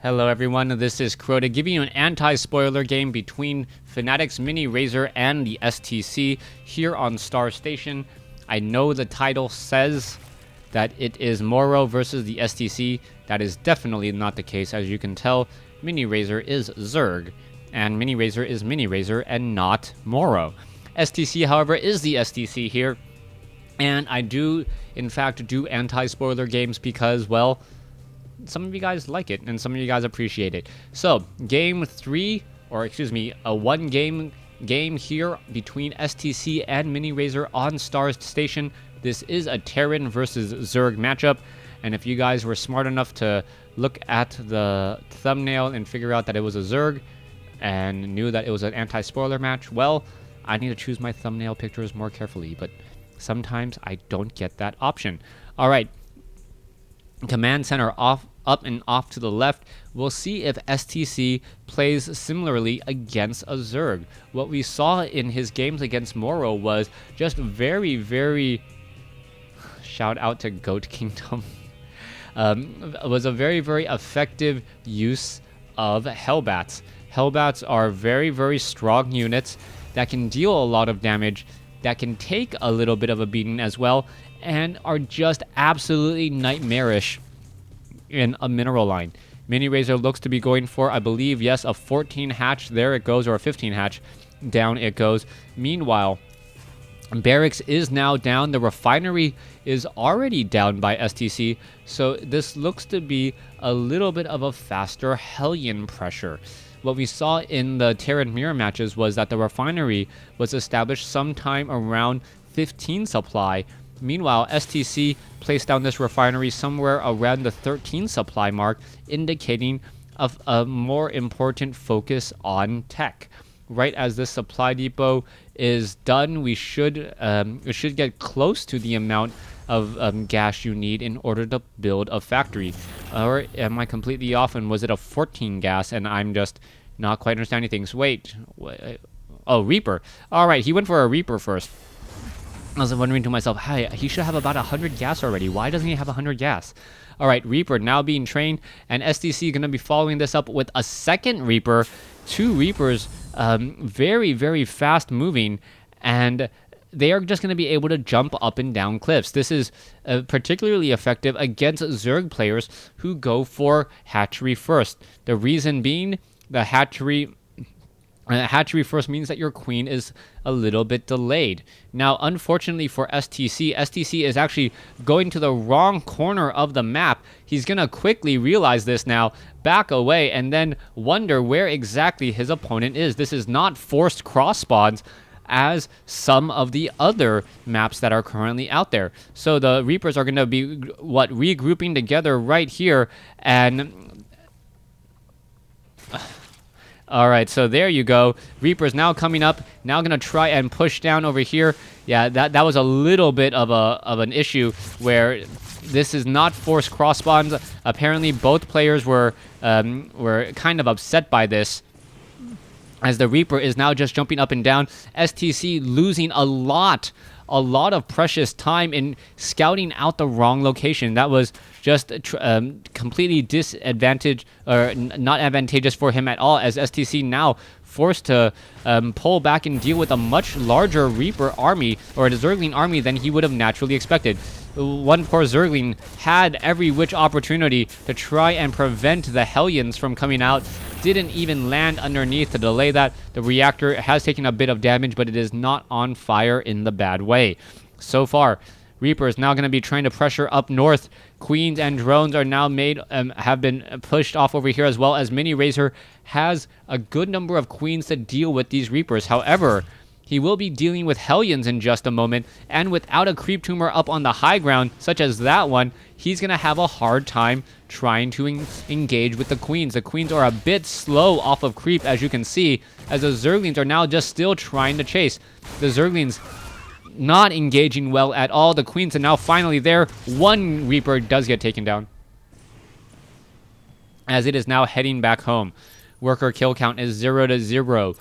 Hello everyone, this is Crow giving you an anti-spoiler game between Fnatic's Mini Razor and the STC here on Star Station. I know the title says that it is Morrow versus the STC. That is definitely not the case. As you can tell, Mini Razor is Zerg, and Mini Razor is Mini Razor and not Morrow. STC, however, is the STC here, and I do, in fact, do anti-spoiler games because, well, some of you guys like it and some of you guys appreciate it. So game 3, or excuse me, a one game here between STC and Mini Razor on Star Station. This is a Terran versus Zerg matchup, and if you guys were smart enough to look at the thumbnail and figure out that it was a Zerg and knew that it was an anti-spoiler match, well, I need to choose my thumbnail pictures more carefully, but sometimes I don't get that option. All right, command center off, up and off to the left. We'll see if STC plays similarly against a Zerg. What we saw in his games against Morrow was just very shout out to Goat Kingdom. Was a very effective use of Hellbats. Hellbats are very strong units that can deal a lot of damage, that can take a little bit of a beating as well, and are just absolutely nightmarish in a mineral line. Mini Razor looks to be going for, I believe, yes, a 14 hatch. There it goes, or a 15 hatch. Down it goes. Meanwhile, Barracks is now down. The refinery is already down by STC, so this looks to be a little bit of a faster Hellion pressure. What we saw in the Terran mirror matches was that the refinery was established sometime around 15 supply. Meanwhile, STC placed down this refinery somewhere around the 13 supply mark, indicating a more important focus on tech. Right as this supply depot is done, we should get close to the amount of gas you need in order to build a factory. Or am I completely off, and was it a 14 gas and I'm just not quite understanding things? Wait. Oh, Reaper. All right, he went for a Reaper first. I was wondering to myself, hey, he should have about 100 gas already. Why doesn't he have 100 gas? All right, Reaper now being trained, and STC going to be following this up with a second Reaper. Two Reapers, very fast moving, and they are just going to be able to jump up and down cliffs. This is particularly effective against Zerg players who go for hatchery first. The reason being, the hatchery first means that your queen is a little bit delayed. Now, unfortunately for STC, STC is actually going to the wrong corner of the map. He's going to quickly realize this now, back away, and then wonder where exactly his opponent is. This is not forced cross spawns as some of the other maps that are currently out there. So the Reapers are going to be, regrouping together right here, and all right, so there you go. Reaper's now coming up, now going to try and push down over here. Yeah, that was a little bit of an issue where this is not forced cross spawns. Apparently, both players were kind of upset by this, as the Reaper is now just jumping up and down. STC losing a lot of precious time in scouting out the wrong location. That was just completely disadvantaged, or not advantageous for him at all, as STC now forced to pull back and deal with a much larger Reaper army, or a Zergling army, than he would have naturally expected. One poor Zergling had every which opportunity to try and prevent the Hellions from coming out. Didn't even land underneath to delay that. The reactor has taken a bit of damage, but it is not on fire in the bad way. So far, Reaper is now going to be trying to pressure up north. Queens and drones are now have been pushed off over here, as well as Mini Razor has a good number of queens to deal with these Reapers. However, he will be dealing with Hellions in just a moment, and without a creep tumor up on the high ground, such as that one, he's going to have a hard time trying to engage with the Queens. The Queens are a bit slow off of creep, as you can see, as the Zerglings are now just still trying to chase. The Zerglings not engaging well at all. The Queens are now finally there. One Reaper does get taken down, as it is now heading back home. Worker kill count is 0-0.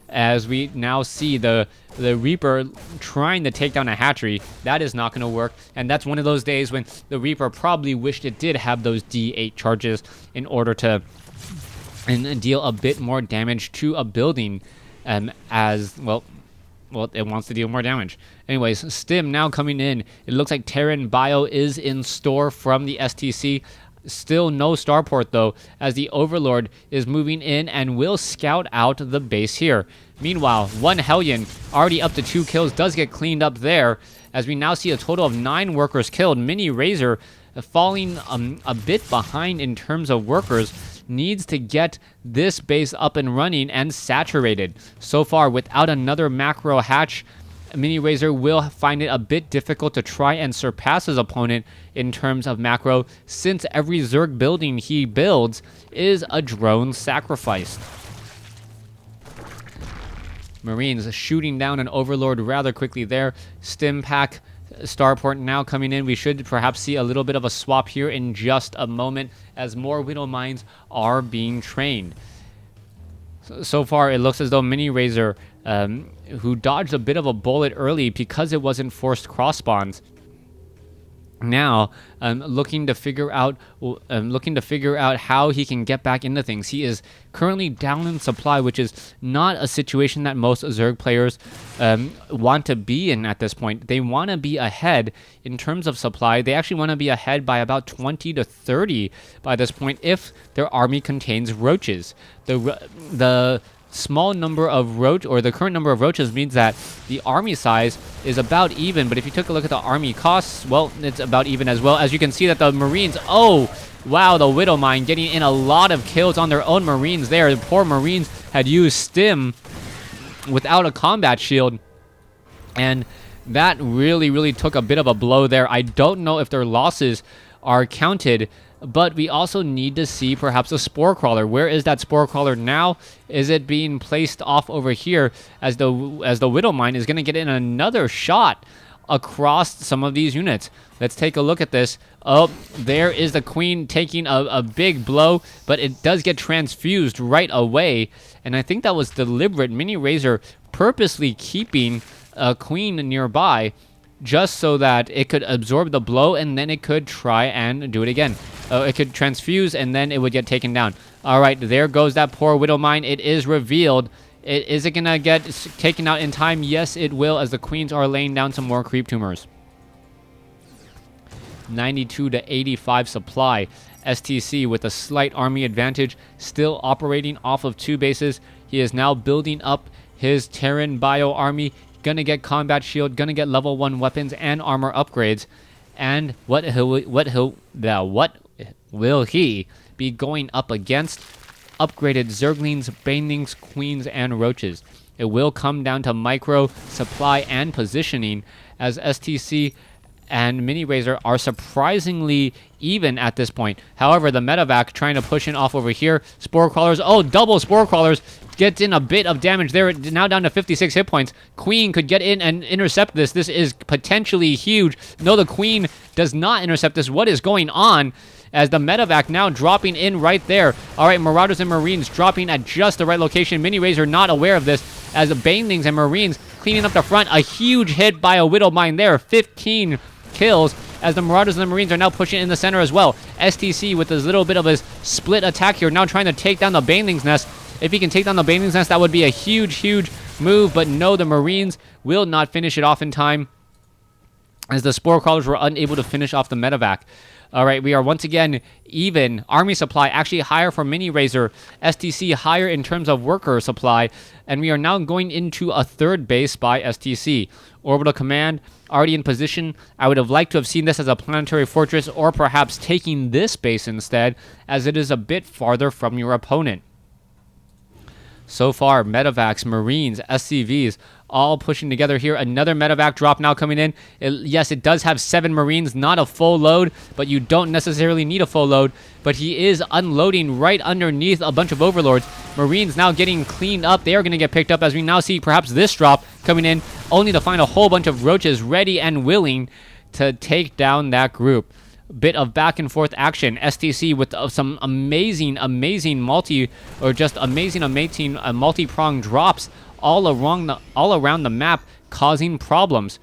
As we now see the Reaper trying to take down a hatchery. That is not going to work, and that's one of those days when the Reaper probably wished it did have those D8 charges in order to and deal a bit more damage to a building, as well. Well, it wants to deal more damage. Anyways, Stim now coming in. It looks like Terran Bio is in store from the STC. Still no starport though, as the Overlord is moving in and will scout out the base here. Meanwhile, one Hellion, already up to 2 kills, does get cleaned up there, as we now see a total of 9 workers killed. Mini Razor falling a bit behind in terms of workers, needs to get this base up and running and saturated. So far, without another macro hatch, Mini Razor will find it a bit difficult to try and surpass his opponent in terms of macro, since every Zerg building he builds is a drone sacrificed. Marines shooting down an Overlord rather quickly there. Stim pack starport now coming in. We should perhaps see a little bit of a swap here in just a moment, as more Widow Mines are being trained. So far, it looks as though Mini Razor, who dodged a bit of a bullet early because it wasn't forced cross spawns, now looking to figure out how he can get back into things. He is currently down in supply, which is not a situation that most Zerg players want to be in at this point. They want to be ahead in terms of supply. They actually want to be ahead by about 20 to 30 by this point if their army contains roaches. The small number of the current number of roaches means that the army size is about even, but if you took a look at the army costs, well, it's about even as well. As you can see that the Marines, oh wow, the Widow Mine getting in a lot of kills on their own Marines there. The poor Marines had used Stim without a combat shield, and that really took a bit of a blow there. I don't know if their losses are counted, but we also need to see perhaps a Spore Crawler. Where is that Spore Crawler now? Is it being placed off over here, as the Widow Mine is going to get in another shot across some of these units? Let's take a look at this. Oh, there is the Queen taking a big blow, but it does get transfused right away, and I think that was deliberate. Mini Razor purposely keeping a Queen nearby just so that it could absorb the blow, and then it could try and do it again. It could transfuse, and then it would get taken down. All right, there goes that poor Widow Mine. It is revealed. Is it going to get taken out in time? Yes, it will, as the Queens are laying down some more creep tumors. 92 to 85 supply. STC with a slight army advantage, still operating off of 2 bases. He is now building up his Terran Bio army. Gonna get combat shield, gonna get level 1 weapons and armor upgrades. And what will he be going up against? Upgraded Zerglings, Banelings, Queens, and Roaches. It will come down to micro, supply, and positioning, as STC and Mini Razor are surprisingly even at this point. However, the Medevac trying to push in off over here. Spore Crawlers, oh, double Spore Crawlers. Gets in a bit of damage there, now down to 56 hit points. Queen could get in and intercept this. This is potentially huge. No, the Queen does not intercept this. What is going on? As the Medevac now dropping in right there. All right, Marauders and Marines dropping at just the right location. Mini Razor not aware of this, as the Banelings and Marines cleaning up the front. A huge hit by a Widow Mine there. 15 kills, as the Marauders and the Marines are now pushing in the center as well. STC with this little bit of his split attack here, now trying to take down the Banelings nest. If he can take down the Banelings nest, that would be a huge move, but no, the Marines will not finish it off in time, as the Spore Crawlers were unable to finish off the Medevac. All right, we are once again even. Army supply actually higher for Mini Razor. STC higher in terms of worker supply. And we are now going into a 3rd base by STC. Orbital Command already in position. I would have liked to have seen this as a planetary fortress, or perhaps taking this base instead, as it is a bit farther from your opponent. So far, Medevacs, Marines, SCVs, all pushing together here. Another Medevac drop now coming in. Yes, it does have 7 Marines, not a full load, but you don't necessarily need a full load. But he is unloading right underneath a bunch of Overlords. Marines now getting cleaned up. They are going to get picked up, as we now see perhaps this drop coming in, only to find a whole bunch of Roaches ready and willing to take down that group. Bit of back and forth action. STC with some amazing multi-pronged drops all around the map, causing problems.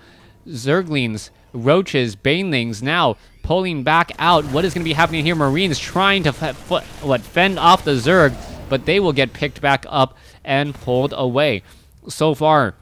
Zerglings, Roaches, Banelings now pulling back out. What is going to be happening here? Marines trying to fend off the Zerg. but they will get picked back up and pulled away. So far,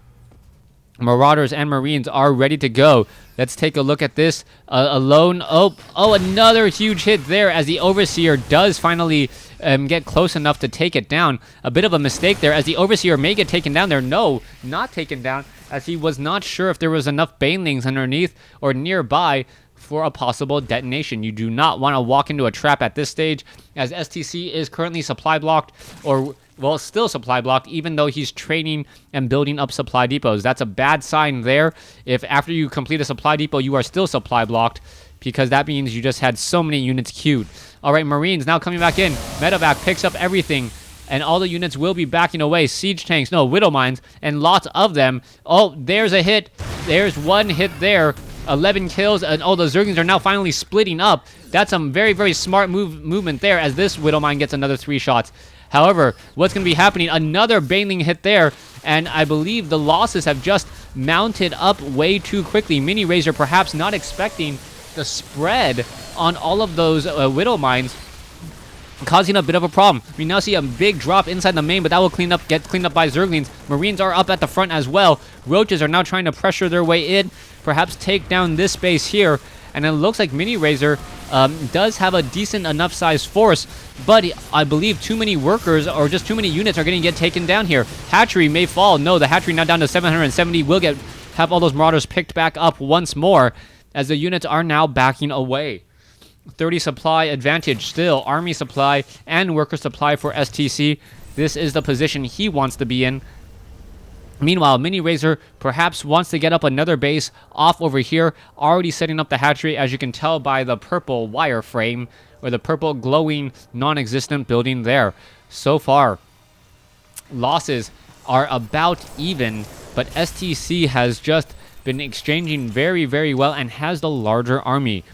Marauders and Marines are ready to go. Let's take a look at this. Alone. Oh, another huge hit there as the Overseer does finally get close enough to take it down. A bit of a mistake there as the Overseer may get taken down there. No, not taken down, as he was not sure if there was enough Banelings underneath or nearby for a possible detonation. You do not want to walk into a trap at this stage, as STC is currently supply blocked, or well, still supply blocked, even though he's training and building up supply depots. That's a bad sign there. If after you complete a supply depot, you are still supply blocked, because that means you just had so many units queued. All right, Marines now coming back in. Medevac picks up everything, and all the units will be backing away. Siege tanks, no, Widow Mines, and lots of them. Oh, there's a hit. There's one hit there. 11 kills, and the Zerglings are now finally splitting up. That's some very, very smart movement there, as this Widow Mine gets another 3 shots. However, what's going to be happening? Another Baneling hit there, and I believe the losses have just mounted up way too quickly. Mini Razor perhaps not expecting the spread on all of those Widow Mines, causing a bit of a problem. We now see a big drop inside the main, but that will get cleaned up by Zerglings. Marines are up at the front as well. Roaches are now trying to pressure their way in, perhaps take down this base here. And it looks like Mini Razor does have a decent enough size force, but I believe too many workers or just too many units are going to get taken down here. Hatchery may fall. No, the Hatchery now down to 770 will have all those Marauders picked back up once more, as the units are now backing away. 30 supply advantage still. Army supply and worker supply for STC. This is the position he wants to be in. Meanwhile, Mini Razor perhaps wants to get up another base off over here, already setting up the hatchery, as you can tell by the purple wireframe, or the purple glowing non-existent building there. So far, losses are about even, but STC has just been exchanging very, very well and has the larger army.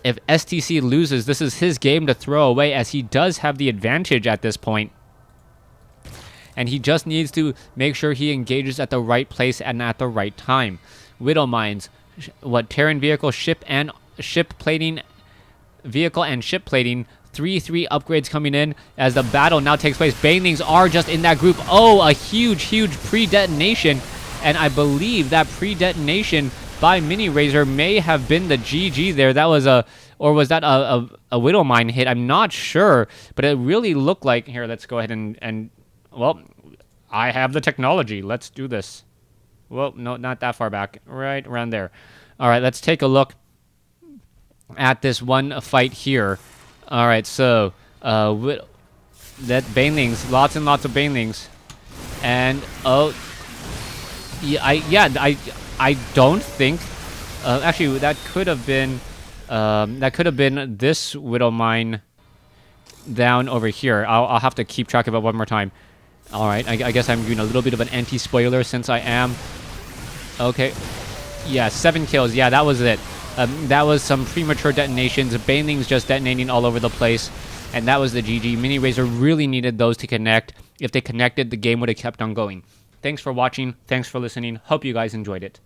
If STC loses, this is his game to throw away, as he does have the advantage at this point. And he just needs to make sure he engages at the right place and at the right time. Widow Mines, Terran vehicle, ship plating, vehicle and ship plating. 3-3 upgrades coming in as the battle now takes place. Banelings are just in that group. Oh, a huge pre-detonation. And I believe that pre-detonation by Mini Razor may have been the GG there. That was or was that a Widow Mine hit? I'm not sure, but it really looked like, here, let's go ahead and well, I have the technology. Let's do this. Well, no, not that far back. Right around there. All right, let's take a look at this one fight here. All right, so that Banelings, lots and lots of Banelings, and I don't think. Actually, that could have been this Widow Mine down over here. I'll have to keep track of it one more time. All right, I guess I'm doing a little bit of an anti-spoiler since I am. Okay, yeah, 7 kills. Yeah, that was it. That was some premature detonations. Banelings just detonating all over the place, and that was the GG. Mini Razor really needed those to connect. If they connected, the game would have kept on going. Thanks for watching. Thanks for listening. Hope you guys enjoyed it.